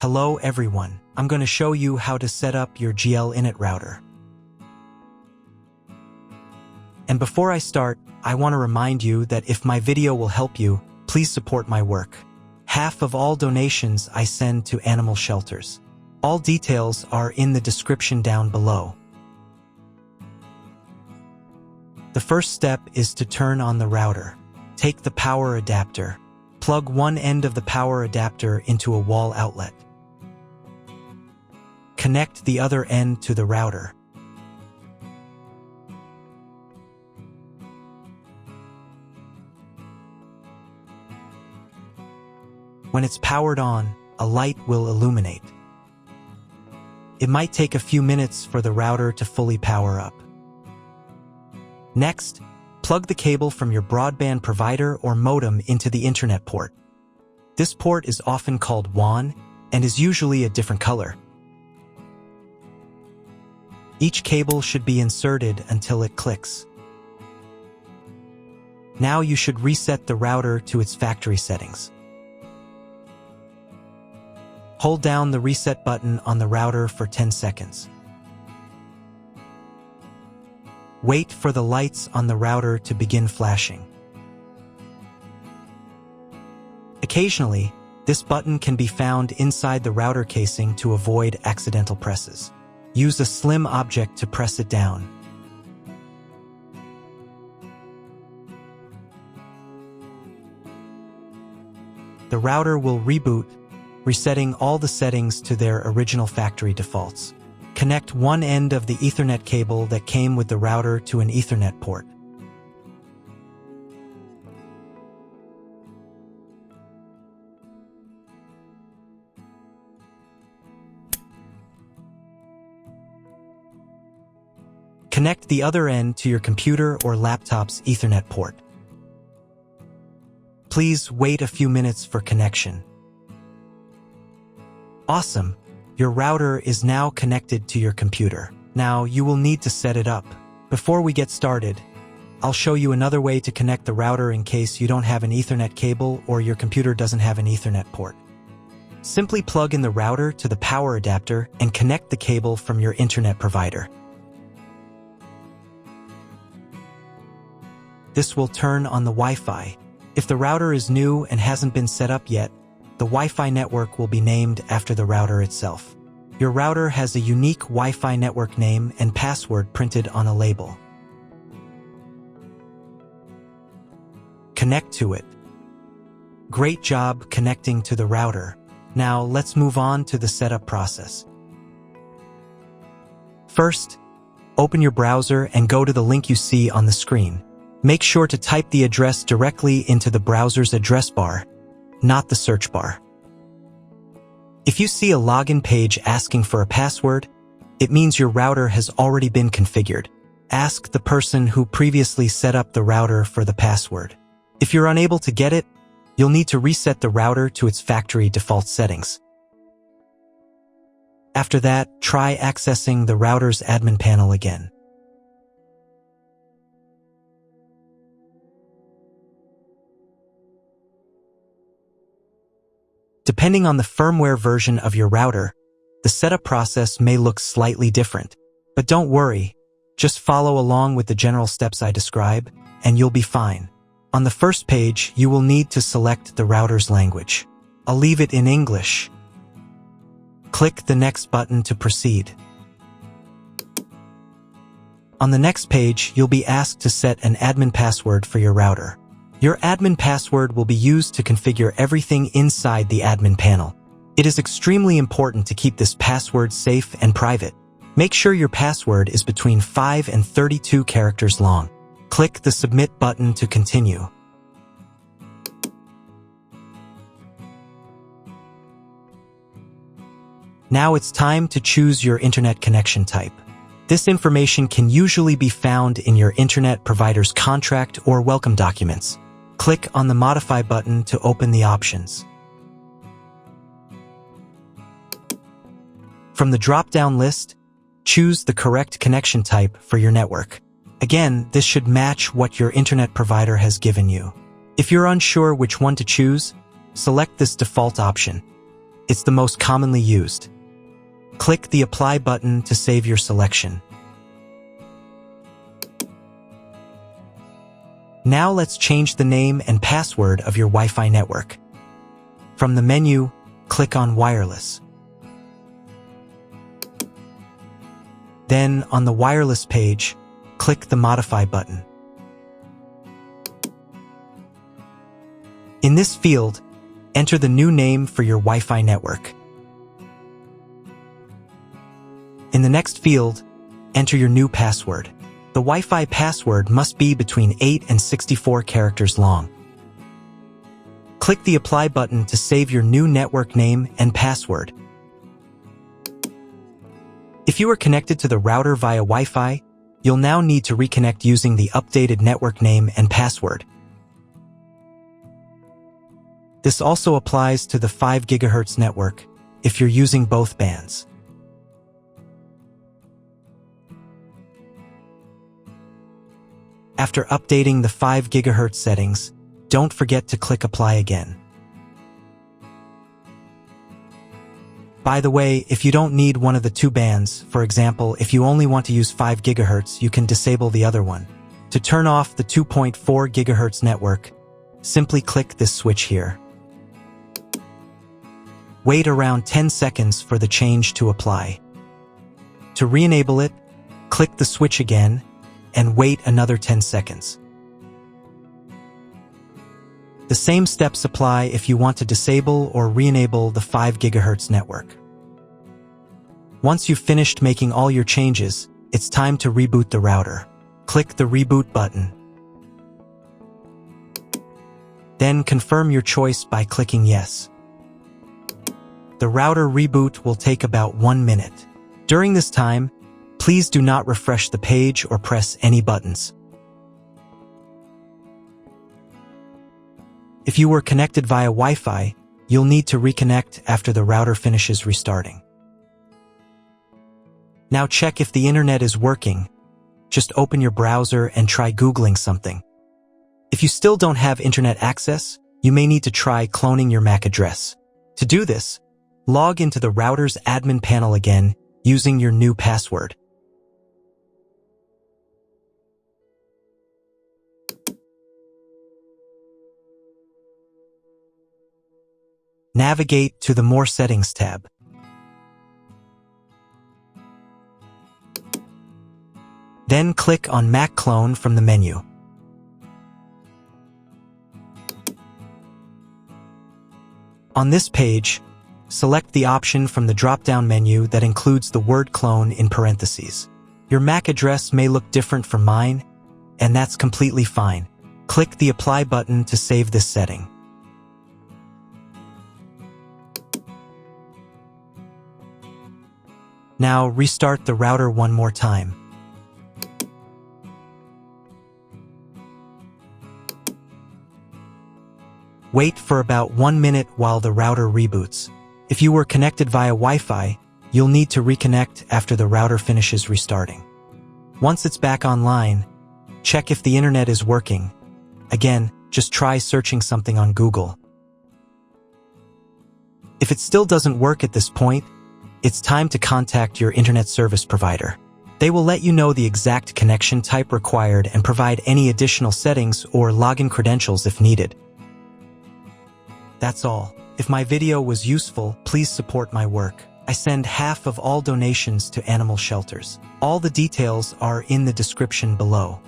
Hello everyone, I'm going to show you how to set up your GL.iNet router. And before I start, I want to remind you that if my video will help you, please support my work. Half of all donations I send to animal shelters. All details are in the description down below. The first step is to turn on the router. Take the power adapter. Plug one end of the power adapter into a wall outlet. Connect the other end to the router. When it's powered on, a light will illuminate. It might take a few minutes for the router to fully power up. Next, plug the cable from your broadband provider or modem into the internet port. This port is often called WAN and is usually a different color. Each cable should be inserted until it clicks. Now you should reset the router to its factory settings. Hold down the reset button on the router for 10 seconds. Wait for the lights on the router to begin flashing. Occasionally, this button can be found inside the router casing to avoid accidental presses. Use a slim object to press it down. The router will reboot, resetting all the settings to their original factory defaults. Connect one end of the Ethernet cable that came with the router to an Ethernet port. Connect the other end to your computer or laptop's Ethernet port. Please wait a few minutes for connection. Awesome! Your router is now connected to your computer. Now you will need to set it up. Before we get started, I'll show you another way to connect the router in case you don't have an Ethernet cable or your computer doesn't have an Ethernet port. Simply plug in the router to the power adapter and connect the cable from your internet provider. This will turn on the Wi-Fi. If the router is new and hasn't been set up yet, the Wi-Fi network will be named after the router itself. Your router has a unique Wi-Fi network name and password printed on a label. Connect to it. Great job connecting to the router. Now let's move on to the setup process. First, open your browser and go to the link you see on the screen. Make sure to type the address directly into the browser's address bar, not the search bar. If you see a login page asking for a password, it means your router has already been configured. Ask the person who previously set up the router for the password. If you're unable to get it, you'll need to reset the router to its factory default settings. After that, try accessing the router's admin panel again. Depending on the firmware version of your router, the setup process may look slightly different. But don't worry, just follow along with the general steps I describe, and you'll be fine. On the first page, you will need to select the router's language. I'll leave it in English. Click the Next button to proceed. On the next page, you'll be asked to set an admin password for your router. Your admin password will be used to configure everything inside the admin panel. It is extremely important to keep this password safe and private. Make sure your password is between 5 and 32 characters long. Click the Submit button to continue. Now it's time to choose your internet connection type. This information can usually be found in your internet provider's contract or welcome documents. Click on the Modify button to open the options. From the drop-down list, choose the correct connection type for your network. Again, this should match what your internet provider has given you. If you're unsure which one to choose, select this default option. It's the most commonly used. Click the Apply button to save your selection. Now let's change the name and password of your Wi-Fi network. From the menu, click on Wireless. Then, on the wireless page, click the Modify button. In this field, enter the new name for your Wi-Fi network. In the next field, enter your new password. The Wi-Fi password must be between 8 and 64 characters long. Click the Apply button to save your new network name and password. If you are connected to the router via Wi-Fi, you'll now need to reconnect using the updated network name and password. This also applies to the 5 GHz network if you're using both bands. After updating the 5 GHz settings, don't forget to click Apply again. By the way, if you don't need one of the two bands, for example, if you only want to use 5 GHz, you can disable the other one. To turn off the 2.4 GHz network, simply click this switch here. Wait around 10 seconds for the change to apply. To re-enable it, click the switch again and wait another 10 seconds. The same steps apply if you want to disable or re-enable the 5 GHz network. Once you've finished making all your changes, it's time to reboot the router. Click the Reboot button. Then confirm your choice by clicking Yes. The router reboot will take about 1 minute. During this time, please do not refresh the page or press any buttons. If you were connected via Wi-Fi, you'll need to reconnect after the router finishes restarting. Now check if the internet is working. Just open your browser and try Googling something. If you still don't have internet access, you may need to try cloning your MAC address. To do this, log into the router's admin panel again using your new password. Navigate to the More Settings tab. Then click on MAC Clone from the menu. On this page, select the option from the drop-down menu that includes the word clone in parentheses. Your MAC address may look different from mine, and that's completely fine. Click the Apply button to save this setting. Now restart the router one more time. Wait for about 1 minute while the router reboots. If you were connected via Wi-Fi, you'll need to reconnect after the router finishes restarting. Once it's back online, check if the internet is working. Again, just try searching something on Google. If it still doesn't work at this point, it's time to contact your internet service provider. They will let you know the exact connection type required and provide any additional settings or login credentials if needed. That's all. If my video was useful, please support my work. I send half of all donations to animal shelters. All the details are in the description below.